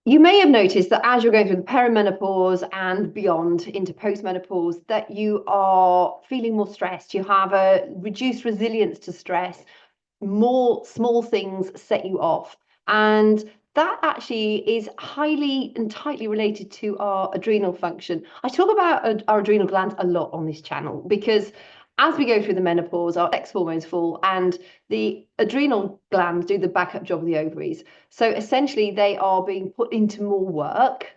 You may have noticed that as you're going through the perimenopause and beyond into postmenopause, that you are feeling more stressed. You have a reduced resilience to stress. More small things set you off. And that actually is highly and tightly related to our adrenal function. I talk about our adrenal glands a lot on this channel because as we go through the menopause, our sex hormones fall and the adrenal glands do the backup job of the ovaries. So essentially, they are being put into more work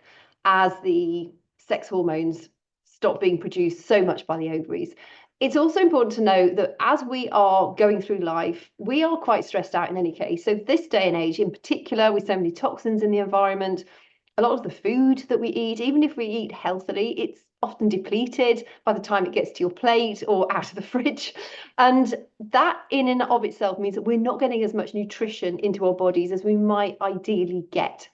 as the sex hormones stop being produced so much by the ovaries. It's also important to know that as we are going through life, we are quite stressed out in any case. So, this day and age, in particular, with so many toxins in the environment, a lot of the food that we eat, even if we eat healthily, it's often depleted by the time it gets to your plate or out of the fridge. And that, in and of itself, means that we're not getting as much nutrition into our bodies as we might ideally get.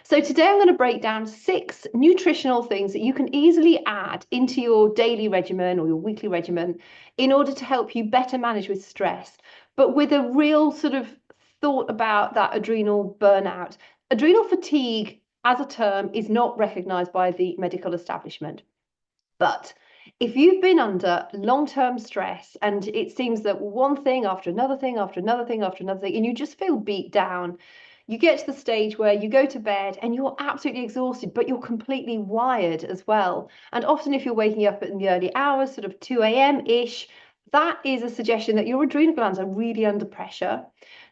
So today I'm going to break down 6 nutritional things that you can easily add into your daily regimen or your weekly regimen in order to help you better manage with stress, but with a real sort of thought about that adrenal burnout. Adrenal fatigue as a term is not recognized by the medical establishment. But if you've been under long-term stress and it seems that one thing after another thing after another thing after another thing, and you just feel beat down, you get to the stage where you go to bed and you're absolutely exhausted, but you're completely wired as well. And often, if you're waking up in the early hours, sort of 2 a.m. ish, that is a suggestion that your adrenal glands are really under pressure.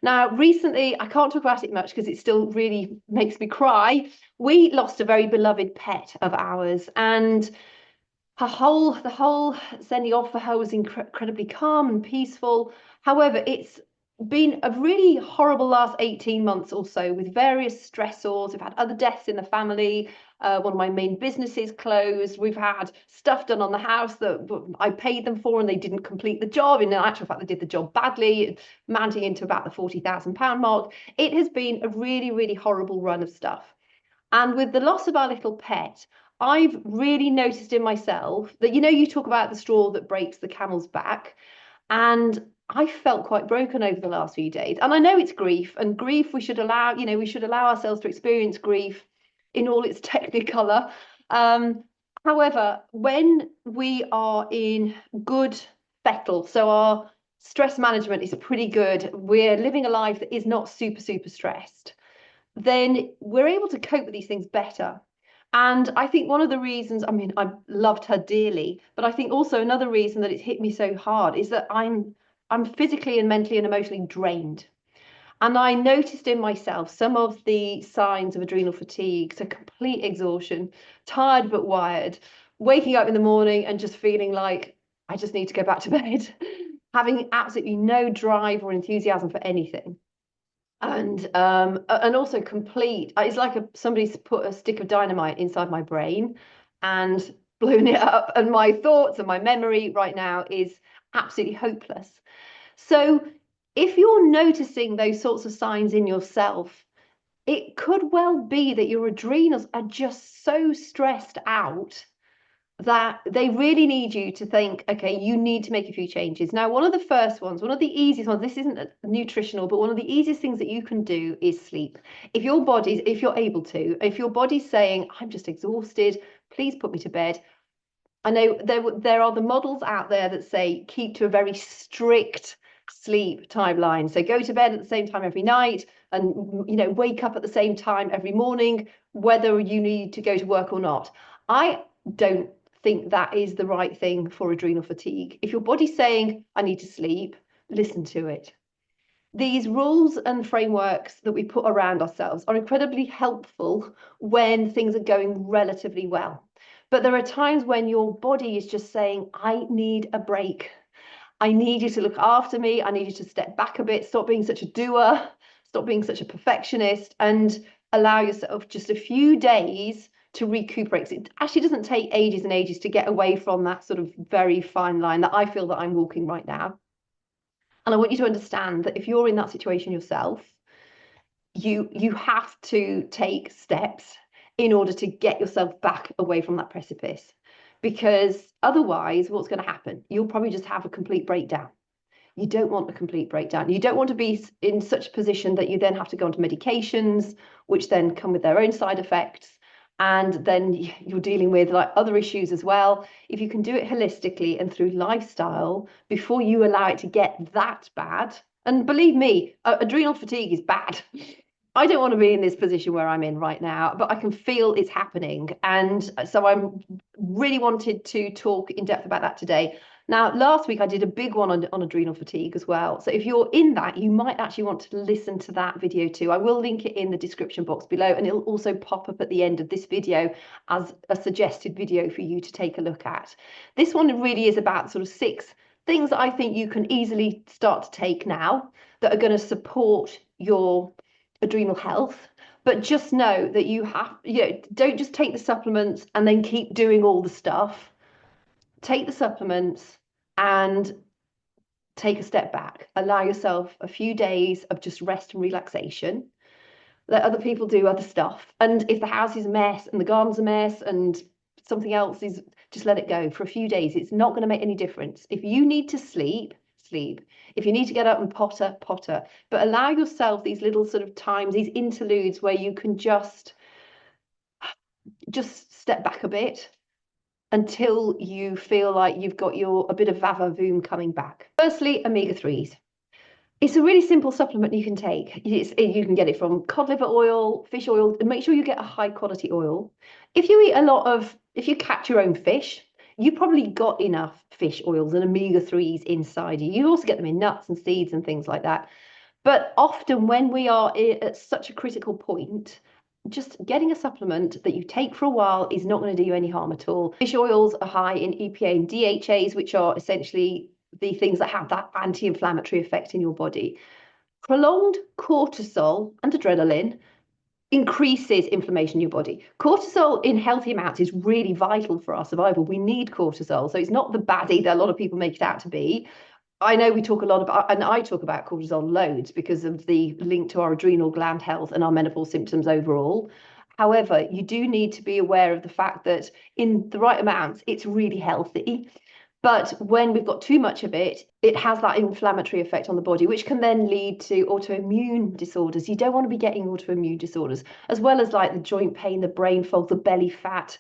Now, recently, I can't talk about it much because it still really makes me cry. We lost a very beloved pet of ours, and the whole sending off for her was incredibly calm and peaceful. However, it's been a really horrible last 18 months or so with various stressors. We've had other deaths in the family. One of my main businesses closed. We've had stuff done on the house that I paid them for and they didn't complete the job. In actual fact, they did the job badly, mounting into about the £40,000 mark. It has been a really, really horrible run of stuff. And with the loss of our little pet, I've really noticed in myself that, you talk about the straw that breaks the camel's back. And I felt quite broken over the last few days. And I know it's grief, and grief we should allow ourselves to experience grief in all its technicolor. However, when we are in good fettle, so our stress management is pretty good, we're living a life that is not super, super stressed, then we're able to cope with these things better. And I think one of the reasons, I mean, I loved her dearly, but I think also another reason that it's hit me so hard is that I'm physically and mentally and emotionally drained. And I noticed in myself some of the signs of adrenal fatigue, so complete exhaustion, tired but wired, waking up in the morning and just feeling like I just need to go back to bed, having absolutely no drive or enthusiasm for anything, and also complete, it's like somebody's put a stick of dynamite inside my brain and blown it up, and my thoughts and my memory right now is absolutely hopeless. So if you're noticing those sorts of signs in yourself, it could well be that your adrenals are just so stressed out that they really need you to think, okay, you need to make a few changes. Now, one of the first ones, one of the easiest ones, this isn't nutritional, but one of the easiest things that you can do is sleep. If you're able to, if your body's saying, I'm just exhausted, please put me to bed. I know there are the models out there that say keep to a very strict sleep timeline. So go to bed at the same time every night and wake up at the same time every morning, whether you need to go to work or not. I don't think that is the right thing for adrenal fatigue. If your body's saying, I need to sleep, listen to it. These rules and frameworks that we put around ourselves are incredibly helpful when things are going relatively well. But there are times when your body is just saying, I need a break. I need you to look after me. I need you to step back a bit, stop being such a doer, stop being such a perfectionist, and allow yourself just a few days to recuperate. It actually doesn't take ages and ages to get away from that sort of very fine line that I feel that I'm walking right now. And I want you to understand that if you're in that situation yourself, you have to take steps in order to get yourself back away from that precipice. Because otherwise, what's going to happen? You'll probably just have a complete breakdown. You don't want a complete breakdown. You don't want to be in such a position that you then have to go onto medications, which then come with their own side effects. And then you're dealing with like other issues as well. If you can do it holistically and through lifestyle before you allow it to get that bad, and believe me, adrenal fatigue is bad. I don't want to be in this position where I'm in right now, but I can feel it's happening. And so I'm really wanted to talk in depth about that today. Now, last week I did a big one on adrenal fatigue as well. So if you're in that, you might actually want to listen to that video too. I will link it in the description box below, and it'll also pop up at the end of this video as a suggested video for you to take a look at. This one really is about sort of 6 things that I think you can easily start to take now that are going to support your adrenal health. But just know that don't just take the supplements and then keep doing all the stuff. Take the supplements and take a step back. Allow yourself a few days of just rest and relaxation. Let other people do other stuff. And if the house is a mess and the garden's a mess and something else is, just let it go for a few days. It's not going to make any difference. If you need to sleep, sleep. If you need to get up and potter, potter. But allow yourself these little sort of times, these interludes where you can just step back a bit until you feel like you've got a bit of vavavoom coming back. Firstly, omega-3s. It's a really simple supplement you can take. You can get it from cod liver oil, fish oil, and make sure you get a high quality oil. If you catch your own fish, you probably got enough fish oils and omega-3s inside you. You also get them in nuts and seeds and things like that. But often when we are at such a critical point, just getting a supplement that you take for a while is not going to do you any harm at all. Fish oils are high in EPA and DHAs, which are essentially the things that have that anti-inflammatory effect in your body. Prolonged cortisol and adrenaline increases inflammation in your body. Cortisol in healthy amounts is really vital for our survival. We need cortisol. So it's not the baddie that a lot of people make it out to be. I know we talk a lot about, and I talk about cortisol loads because of the link to our adrenal gland health and our menopause symptoms overall. However, you do need to be aware of the fact that in the right amounts, it's really healthy. But when we've got too much of it, it has that inflammatory effect on the body, which can then lead to autoimmune disorders. You don't want to be getting autoimmune disorders, as well as like the joint pain, the brain fog, the belly fat,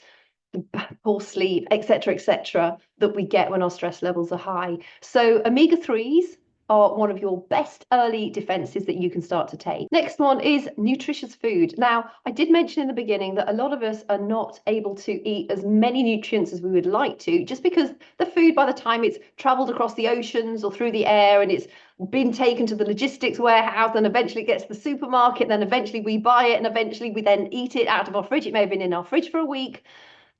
the poor sleep, etc., that we get when our stress levels are high. So omega-3s are one of your best early defenses that you can start to take. Next one is nutritious food. Now, I did mention in the beginning that a lot of us are not able to eat as many nutrients as we would like to, just because the food, by the time it's traveled across the oceans or through the air and it's been taken to the logistics warehouse, and eventually it gets to the supermarket, then eventually we buy it, and eventually we then eat it out of our fridge. It may have been in our fridge for a week.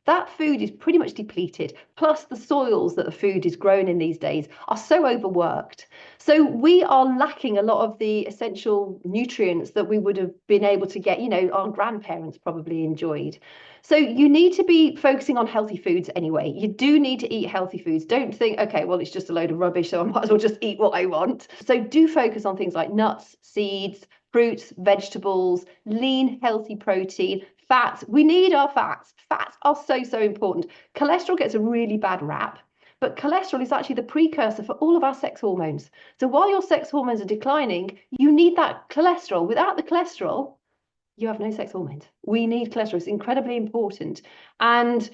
That food is pretty much depleted. Plus, the soils that the food is grown in these days are so overworked. So we are lacking a lot of the essential nutrients that we would have been able to get, our grandparents probably enjoyed. So you need to be focusing on healthy foods anyway. You do need to eat healthy foods. Don't think, okay, well, it's just a load of rubbish, so I might as well just eat what I want. So do focus on things like nuts, seeds, fruits, vegetables, lean, healthy protein, fats. We need our fats. Fats are so, so important. Cholesterol gets a really bad rap, but cholesterol is actually the precursor for all of our sex hormones. So while your sex hormones are declining, you need that cholesterol. Without the cholesterol, you have no sex hormones. We need cholesterol. It's incredibly important. And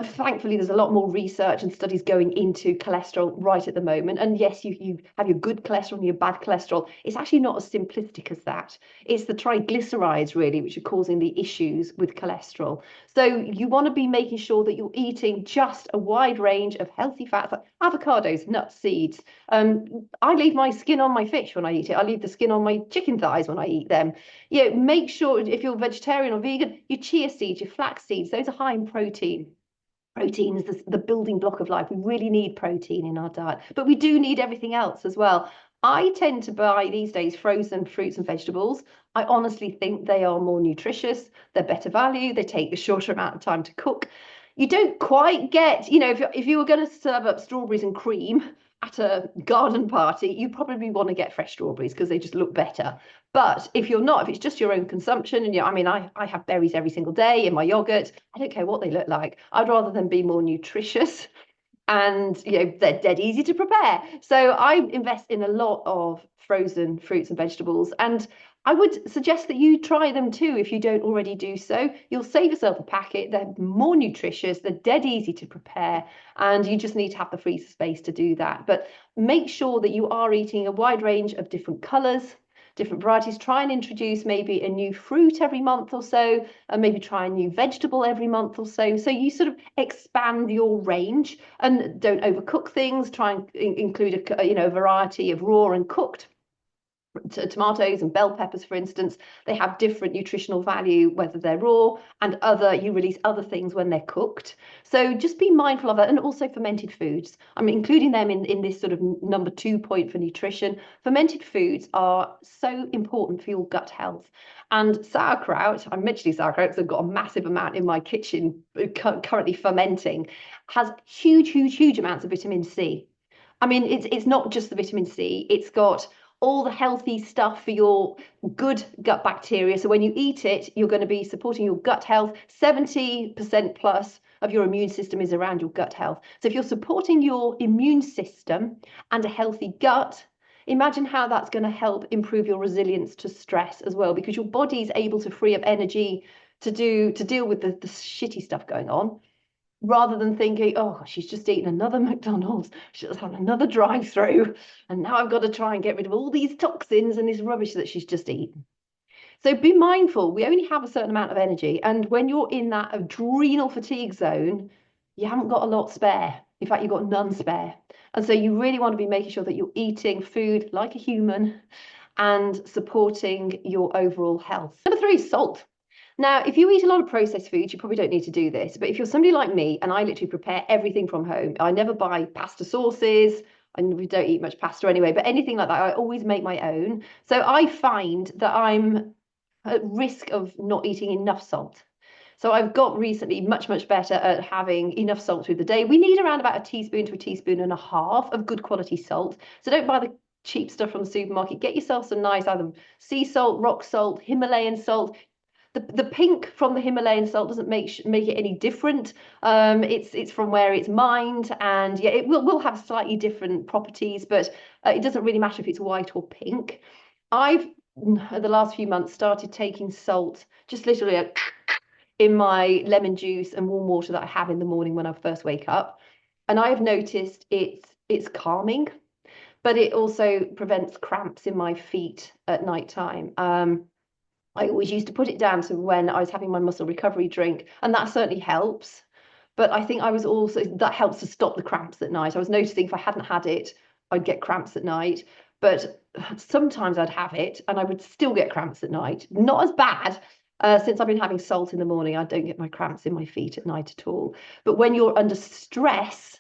thankfully, there's a lot more research and studies going into cholesterol right at the moment. And yes, you have your good cholesterol and your bad cholesterol. It's actually not as simplistic as that. It's the triglycerides, really, which are causing the issues with cholesterol. So you want to be making sure that you're eating just a wide range of healthy fats, like avocados, nuts, seeds. I leave my skin on my fish when I eat it. I leave the skin on my chicken thighs when I eat them. Make sure if you're vegetarian or vegan, your chia seeds, your flax seeds, those are high in protein. Protein is the building block of life. We really need protein in our diet, but we do need everything else as well. I tend to buy these days frozen fruits and vegetables. I honestly think they are more nutritious, they're better value, they take a shorter amount of time to cook. You don't quite get, if you were going to serve up strawberries and cream at a garden party, you probably want to get fresh strawberries because they just look better. But if you're not, if it's just your own consumption, and I have berries every single day in my yogurt. I don't care what they look like. I'd rather them be more nutritious and they're dead easy to prepare. So I invest in a lot of frozen fruits and vegetables, and I would suggest that you try them too if you don't already do so. You'll save yourself a packet. They're more nutritious, they're dead easy to prepare, and you just need to have the freezer space to do that. But make sure that you are eating a wide range of different colours, different varieties. Try and introduce maybe a new fruit every month or so, and maybe try a new vegetable every month or so. So you sort of expand your range, and don't overcook things. Try and include a variety of raw and cooked tomatoes and bell peppers, for instance. They have different nutritional value whether they're raw, and you release other things when they're cooked. So just be mindful of that. And also fermented foods, I'm including them in this sort of number 2 point for nutrition. Fermented foods are so important for your gut health. And sauerkraut, I'm mentioning sauerkraut because I've got a massive amount in my kitchen currently fermenting, has huge amounts of vitamin C. I mean, it's not just the vitamin C, it's got all the healthy stuff for your good gut bacteria. So when you eat it, you're going to be supporting your gut health. 70% plus of your immune system is around your gut health. So if you're supporting your immune system and a healthy gut, imagine how that's going to help improve your resilience to stress as well, because your body is able to free up energy to deal with the shitty stuff going on, rather than thinking, oh, she's just eaten another McDonald's, she's had another drive-through, and now I've got to try and get rid of all these toxins and this rubbish that she's just eaten. So be mindful, we only have a certain amount of energy, and when you're in that adrenal fatigue zone, you haven't got a lot spare. In fact, you've got none spare. And so you really want to be making sure that you're eating food like a human and supporting your overall health. Number 3 is salt. Now, if you eat a lot of processed foods, you probably don't need to do this. But if you're somebody like me, and I literally prepare everything from home, I never buy pasta sauces. And we don't eat much pasta anyway, but anything like that, I always make my own. So I find that I'm at risk of not eating enough salt. So I've got recently much better at having enough salt through the day. We need around about a teaspoon to a teaspoon and a half of good quality salt. So don't buy the cheap stuff from the supermarket. Get yourself some nice either sea salt, rock salt, Himalayan salt. The pink from the Himalayan salt doesn't make it any different. It's from where it's mined, and yeah, it will have slightly different properties, but it doesn't really matter if it's white or pink. I've the last few months started taking salt just literally in my lemon juice and warm water that I have in the morning when I first wake up, and I've noticed it's calming, but it also prevents cramps in my feet at night time. I always used to put it down to when I was having my muscle recovery drink, and that certainly helps. But I think that helps to stop the cramps at night. I was noticing if I hadn't had it, I'd get cramps at night. But sometimes I'd have it and I would still get cramps at night. Not as bad. Since I've been having salt in the morning, I don't get my cramps in my feet at night at all. But when you're under stress,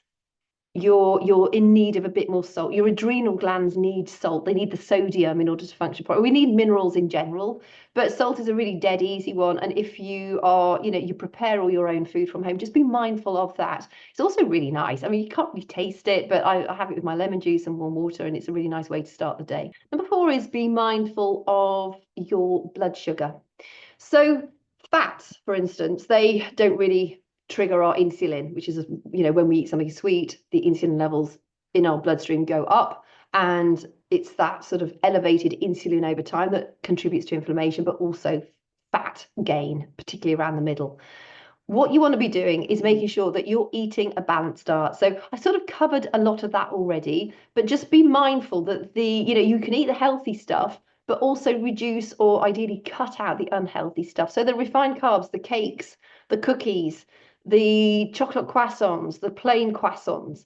you're in need of a bit more salt. Your adrenal glands need salt. They need the sodium in order to function properly. We need minerals in general, but salt is a really dead easy one. And if you are, you prepare all your own food from home, just be mindful of that. It's also really nice. I mean, you can't really taste it, but I have it with my lemon juice and warm water, and it's a really nice way to start the day. Number 4 is be mindful of your blood sugar. So fats, for instance, they don't really trigger our insulin, which is, when we eat something sweet, the insulin levels in our bloodstream go up, and it's that sort of elevated insulin over time that contributes to inflammation, but also fat gain, particularly around the middle. What you want to be doing is making sure that you're eating a balanced diet. So I sort of covered a lot of that already, but just be mindful that you can eat the healthy stuff, but also reduce or ideally cut out the unhealthy stuff. So the refined carbs, the cakes, the cookies, the chocolate croissants, the plain croissants.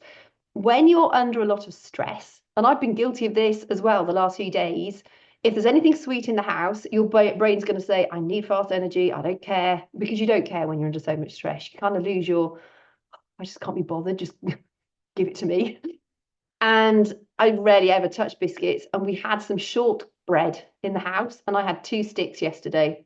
When you're under a lot of stress, and I've been guilty of this as well the last few days, if there's anything sweet in the house, your brain's going to say, I need fast energy, I don't care, because you don't care when you're under so much stress. You kind of lose I just can't be bothered, just give it to me. And I rarely ever touch biscuits, and we had some shortbread in the house, and I had 2 sticks yesterday.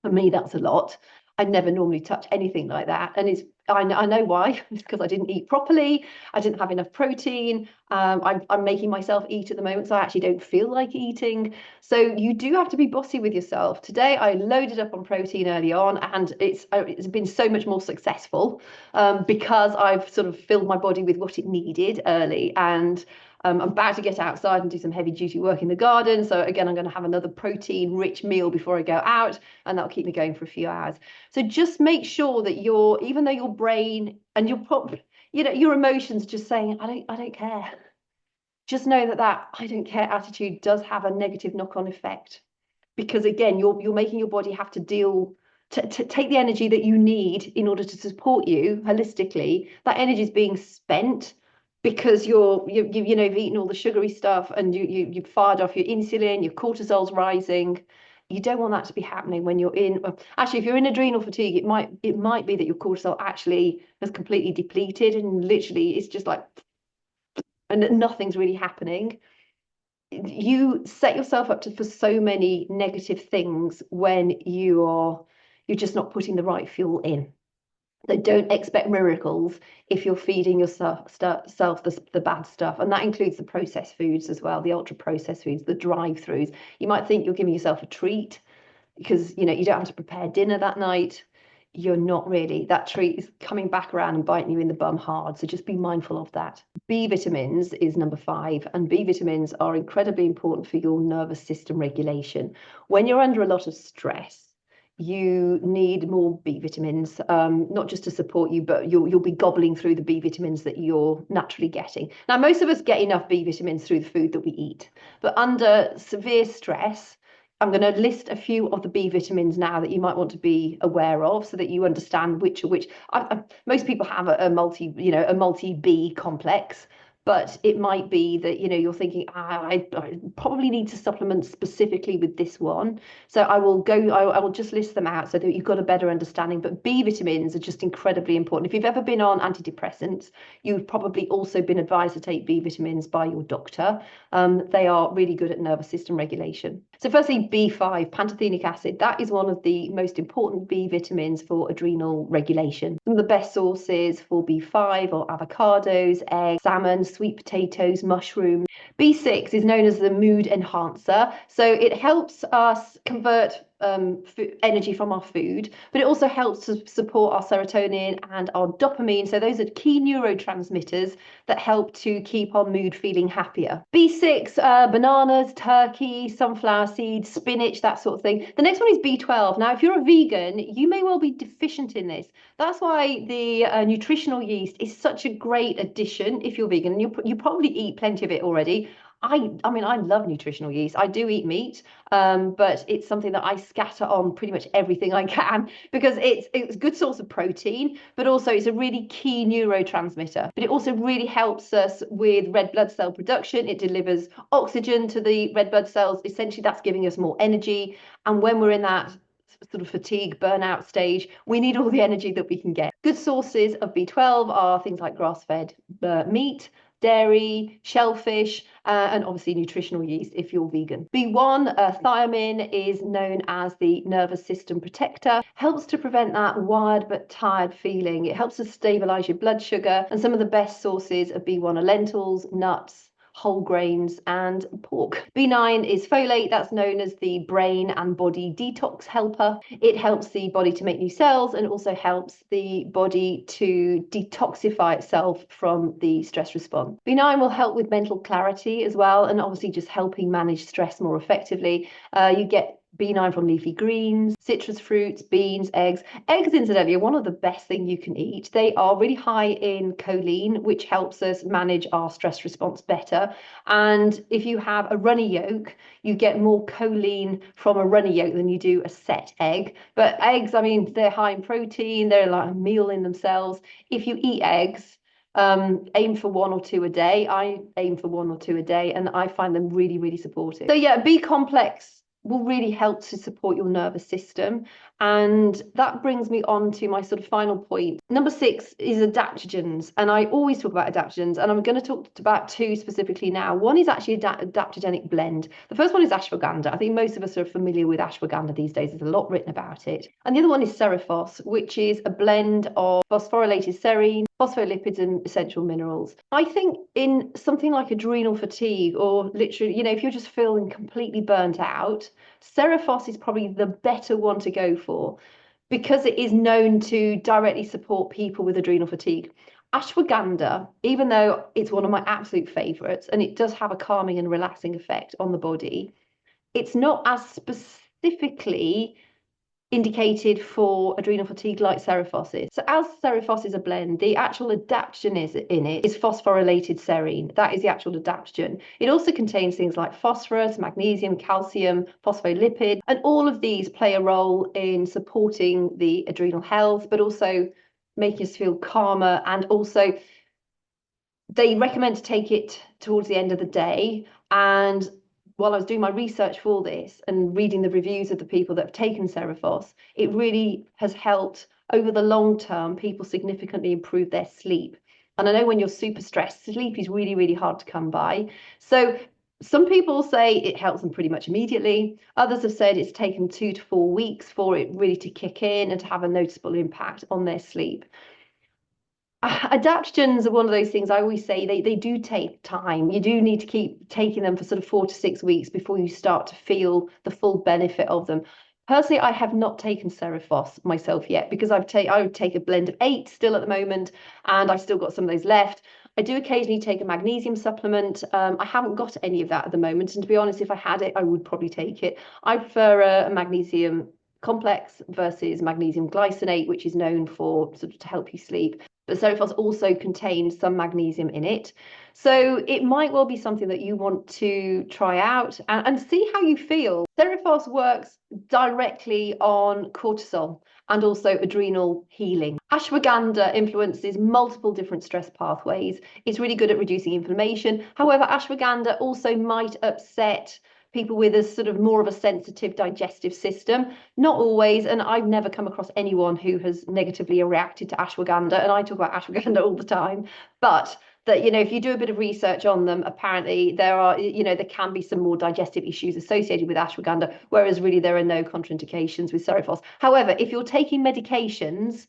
For me, that's a lot. I never normally touch anything like that. And I know why. It's because I didn't eat properly. I didn't have enough protein. I'm making myself eat at the moment, so I actually don't feel like eating. So you do have to be bossy with yourself. Today I loaded up on protein early on, and it's been so much more successful because I've sort of filled my body with what it needed early. And I'm about to get outside and do some heavy duty work in the garden. So again, I'm going to have another protein rich meal before I go out, and that'll keep me going for a few hours. So just make sure that even though your brain and your emotions just saying, I don't care. Just know that I don't care attitude does have a negative knock-on effect, because again, you're making your body have to to take the energy that you need in order to support you holistically. That energy is being spent because you've eaten all the sugary stuff, and you've fired off your insulin, your cortisol's rising. You don't want that to be happening when you're in. Actually, if you're in adrenal fatigue, it might be that your cortisol actually has completely depleted, and literally it's just like, and nothing's really happening. You set yourself up for so many negative things when you're just not putting the right fuel in. So don't expect miracles if you're feeding yourself the bad stuff. And that includes the processed foods as well, the ultra processed foods, the drive-throughs. You might think you're giving yourself a treat because you don't have to prepare dinner that night. You're not really. That treat is coming back around and biting you in the bum hard. So just be mindful of that. B vitamins is number 5, and B vitamins are incredibly important for your nervous system regulation. When you're under a lot of stress, you need more B vitamins, not just to support you, but you'll be gobbling through the B vitamins that you're naturally getting. Now, most of us get enough B vitamins through the food that we eat, but under severe stress, I'm going to list a few of the B vitamins now that you might want to be aware of, so that you understand which are which. Most people have a multi B complex, but it might be that you're thinking, I probably need to supplement specifically with this one. So I will just list them out so that you've got a better understanding. But B vitamins are just incredibly important. If you've ever been on antidepressants, you've probably also been advised to take B vitamins by your doctor. They are really good at nervous system regulation. So firstly, B5, pantothenic acid. That is one of the most important B vitamins for adrenal regulation. Some of the best sources for B5 are avocados, eggs, salmon, sweet potatoes, mushrooms. B6 is known as the mood enhancer. So it helps us convert energy from our food, but it also helps to support our serotonin and our dopamine. So those are key neurotransmitters that help to keep our mood feeling happier. B6, bananas, turkey, sunflower seeds, spinach, that sort of thing. The next one is B12. Now, if you're a vegan, you may well be deficient in this. That's why the nutritional yeast is such a great addition if you're vegan. And you probably eat plenty of it already. I mean, I love nutritional yeast. I do eat meat, but it's something that I scatter on pretty much everything I can, because it's a good source of protein, but also it's a really key neurotransmitter. But it also really helps us with red blood cell production. It delivers oxygen to the red blood cells. Essentially, that's giving us more energy. And when we're in that sort of fatigue, burnout stage, we need all the energy that we can get. Good sources of B12 are things like grass-fed meat, dairy, shellfish, and obviously nutritional yeast if you're vegan. B1, thiamine, is known as the nervous system protector, helps to prevent that wired but tired feeling. It helps to stabilize your blood sugar, and some of the best sources of B1 are lentils, nuts, whole grains, and pork. B9 is folate. That's known as the brain and body detox helper. It helps the body to make new cells and also helps the body to detoxify itself from the stress response. B9 will help with mental clarity as well, and obviously just helping manage stress more effectively. You get B9 from leafy greens, citrus fruits, beans, eggs. Eggs, incidentally, are one of the best things you can eat. They are really high in choline, which helps us manage our stress response better. And if you have a runny yolk, you get more choline from a runny yolk than you do a set egg. But eggs, I mean, they're high in protein. They're like a meal in themselves. If you eat eggs, aim for 1 or 2 a day. I aim for 1 or 2 a day, and I find them really, really supportive. So yeah, B complex will really help to support your nervous system. And that brings me on to my sort of final point. Number 6 is adaptogens. And I always talk about adaptogens, and I'm going to talk about 2 specifically now. One is actually adaptogenic blend. The first one is ashwagandha. I think most of us are familiar with ashwagandha these days. There's a lot written about it. And the other one is Cerephos, which is a blend of phosphorylated serine, phospholipids, and essential minerals. I think in something like adrenal fatigue, or literally, if you're just feeling completely burnt out, Cerephos is probably the better one to go for, because it is known to directly support people with adrenal fatigue. Ashwagandha, even though it's one of my absolute favorites and it does have a calming and relaxing effect on the body, it's not as specifically indicated for adrenal fatigue like Cerephos is. So as Cerephos is a blend, the actual adaptogen in it is phosphorylated serine. That is the actual adaptogen. It also contains things like phosphorus, magnesium, calcium, phospholipid, and all of these play a role in supporting the adrenal health, but also making us feel calmer. And also they recommend to take it towards the end of the day. And while I was doing my research for this and reading the reviews of the people that have taken Cerephos, it really has helped over the long term people significantly improve their sleep. And I know when you're super stressed, sleep is really, really hard to come by. So some people say it helps them pretty much immediately. Others have said it's taken 2 to 4 weeks for it really to kick in and to have a noticeable impact on their sleep. Adaptogens are one of those things I always say they do take time. You do need to keep taking them for sort of 4 to 6 weeks before you start to feel the full benefit of them. Personally, I have not taken Cerephos myself yet, because I would take a blend of 8 still at the moment, and I've still got some of those left. I do occasionally take a magnesium supplement. I haven't got any of that at the moment, and to be honest, if I had it, I would probably take it. I prefer a magnesium complex versus magnesium glycinate, which is known for sort of to help you sleep. But Cerephos also contains some magnesium in it. So it might well be something that you want to try out and see how you feel. Cerephos works directly on cortisol and also adrenal healing. Ashwagandha influences multiple different stress pathways. It's really good at reducing inflammation. However, ashwagandha also might upset people with a sort of more of a sensitive digestive system. Not always, and I've never come across anyone who has negatively reacted to ashwagandha, and I talk about ashwagandha all the time, but that, if you do a bit of research on them, apparently there can be some more digestive issues associated with ashwagandha, whereas really there are no contraindications with Cerephos. However, if you're taking medications,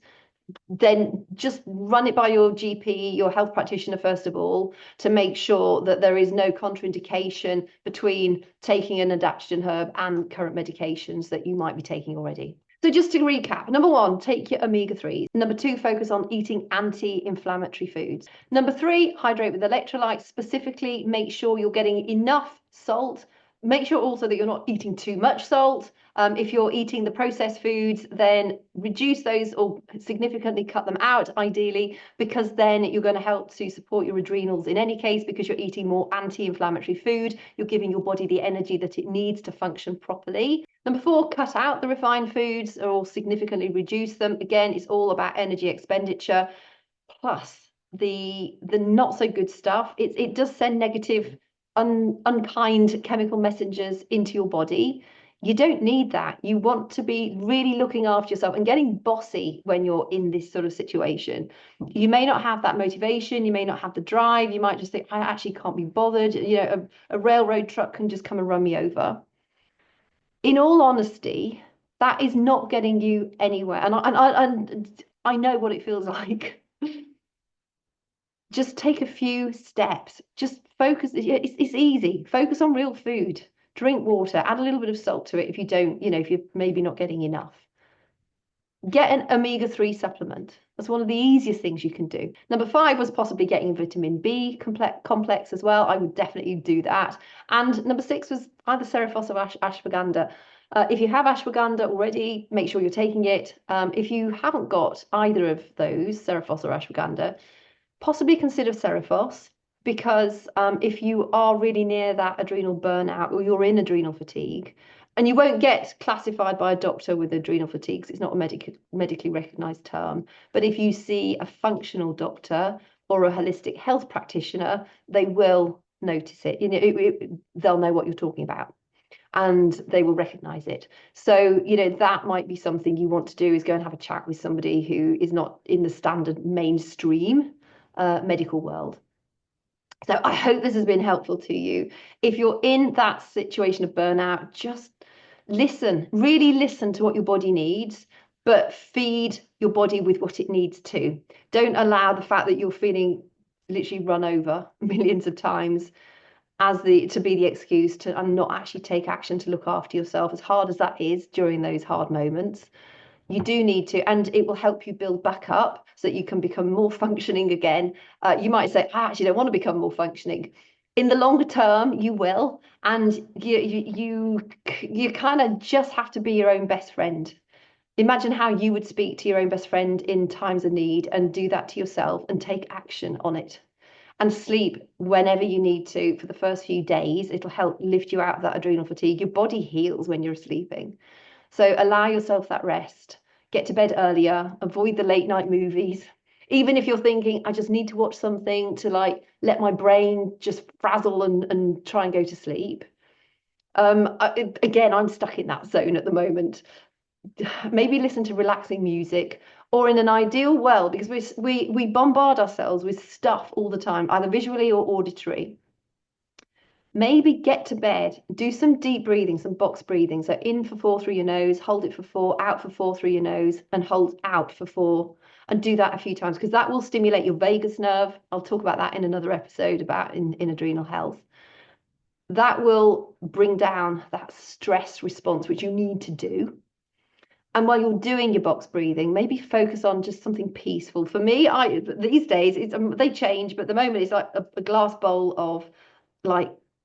then just run it by your GP, your health practitioner, first of all, to make sure that there is no contraindication between taking an adaptogen herb and current medications that you might be taking already. So just to recap, number 1, take your omega-3s. Number 2, focus on eating anti-inflammatory foods. Number 3, hydrate with electrolytes. Specifically, make sure you're getting enough salt. Make sure also that you're not eating too much salt. If you're eating the processed foods, then reduce those or significantly cut them out, ideally, because then you're going to help to support your adrenals in any case, because you're eating more anti-inflammatory food. You're giving your body the energy that it needs to function properly. Number 4, cut out the refined foods or significantly reduce them. Again, it's all about energy expenditure. Plus, the not so good stuff, it does send negative, unkind chemical messengers into your body. You don't need that. You want to be really looking after yourself and getting bossy when you're in this sort of situation. You may not have that motivation, you may not have the drive, you might just think, I actually can't be bothered. A railroad truck can just come and run me over. In all honesty, that is not getting you anywhere. And I know what it feels like. Just take a few steps. Just focus. It's easy. Focus on real food. Drink water. Add a little bit of salt to it if you don't, if you're maybe not getting enough. Get an omega-3 supplement. That's one of the easiest things you can do. Number 5 was possibly getting vitamin B complex as well. I would definitely do that. And number 6 was either Cerephos or ashwagandha. If you have ashwagandha already, make sure you're taking it. If you haven't got either of those, Cerephos or ashwagandha, possibly consider Cerephos, because if you are really near that adrenal burnout or you're in adrenal fatigue, and you won't get classified by a doctor with adrenal fatigue, because it's not a medically recognized term, but if you see a functional doctor or a holistic health practitioner, they will notice it. They'll know what you're talking about. and they will recognize it. So, that might be something you want to do, is go and have a chat with somebody who is not in the standard mainstream medical world. So I hope this has been helpful to you. If you're in that situation of burnout, just listen, really listen to what your body needs, but feed your body with what it needs too. Don't allow the fact that you're feeling literally run over millions of times to be the excuse to and not actually take action to look after yourself, as hard as that is during those hard moments. You do need to, and it will help you build back up so that you can become more functioning again. You might say, I actually don't want to become more functioning. In the longer term, you will, and you kind of just have to be your own best friend. Imagine how you would speak to your own best friend in times of need, and do that to yourself and take action on it. And sleep whenever you need to for the first few days. It'll help lift you out of that adrenal fatigue. Your body heals when you're sleeping. So allow yourself that rest. Get to bed earlier. Avoid the late night movies. Even if you're thinking, I just need to watch something to let my brain just frazzle and try and go to sleep. Again, I'm stuck in that zone at the moment. Maybe listen to relaxing music, or in an ideal world, because we bombard ourselves with stuff all the time, either visually or auditory. Maybe get to bed, do some deep breathing, some box breathing. So in for 4 through your nose, hold it for 4, out for 4 through your nose, and hold out for 4. And do that a few times, because that will stimulate your vagus nerve. I'll talk about that in another episode about in adrenal health. That will bring down that stress response, which you need to do. And while you're doing your box breathing, maybe focus on just something peaceful. For me, these days they change, but at the moment it's like a glass bowl of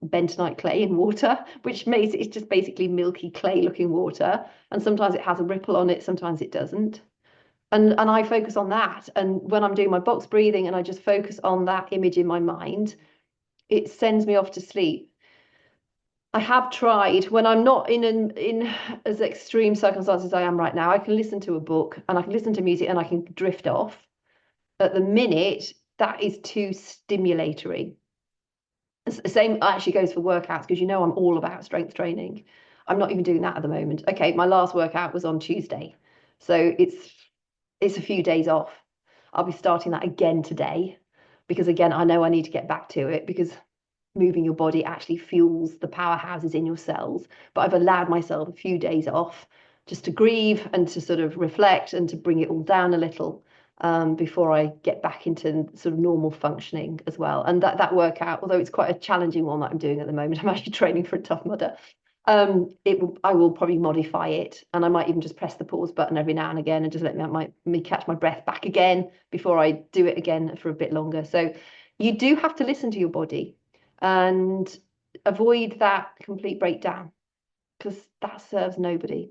bentonite clay in water, which makes it's just basically milky clay looking water. And sometimes it has a ripple on it, sometimes it doesn't. And I focus on that. And when I'm doing my box breathing and I just focus on that image in my mind, it sends me off to sleep. I have tried, when I'm not in as extreme circumstances as I am right now, I can listen to a book and I can listen to music and I can drift off. At the minute, that is too stimulatory. The same actually goes for workouts, because I'm all about strength training. I'm not even doing that at the moment. Okay, my last workout was on Tuesday, so it's a few days off. I'll be starting that again today, because again, I know I need to get back to it, because moving your body actually fuels the powerhouses in your cells. But I've allowed myself a few days off just to grieve and to sort of reflect and to bring it all down a little, before I get back into sort of normal functioning as well. And that workout, although it's quite a challenging one that I'm doing at the moment, I'm actually training for a Tough Mudder. I will probably modify it, and I might even just press the pause button every now and again and just let me catch my breath back again before I do it again for a bit longer. So you do have to listen to your body and avoid that complete breakdown, because that serves nobody.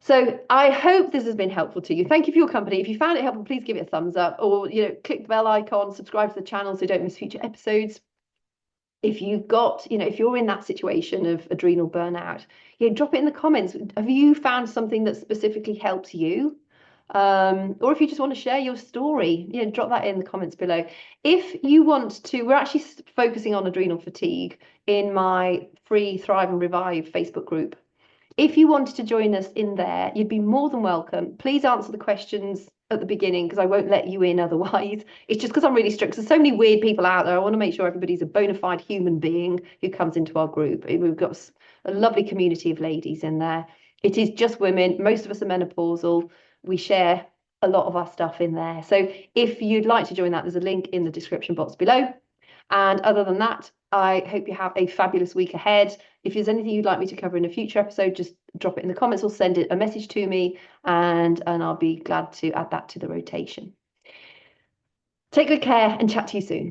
So I hope this has been helpful to you. Thank you for your company. If you found it helpful, please give it a thumbs up, or click the bell icon, subscribe to the channel so you don't miss future episodes. If if you're in that situation of adrenal burnout, drop it in the comments. Have you found something that specifically helps you? Or if you just want to share your story, drop that in the comments below. If you want to, we're actually focusing on adrenal fatigue in my free Thrive and Revive Facebook group. If you wanted to join us in there, you'd be more than welcome. Please answer the questions at the beginning, because I won't let you in otherwise. It's just because I'm really strict. There's so many weird people out there. I want to make sure everybody's a bona fide human being who comes into our group. We've got a lovely community of ladies in there. It is just women. Most of us are menopausal. We share a lot of our stuff in there. So if you'd like to join that, there's a link in the description box below. And other than that, I hope you have a fabulous week ahead. If there's anything you'd like me to cover in a future episode, just drop it in the comments or send it a message to me, and I'll be glad to add that to the rotation. Take good care and chat to you soon.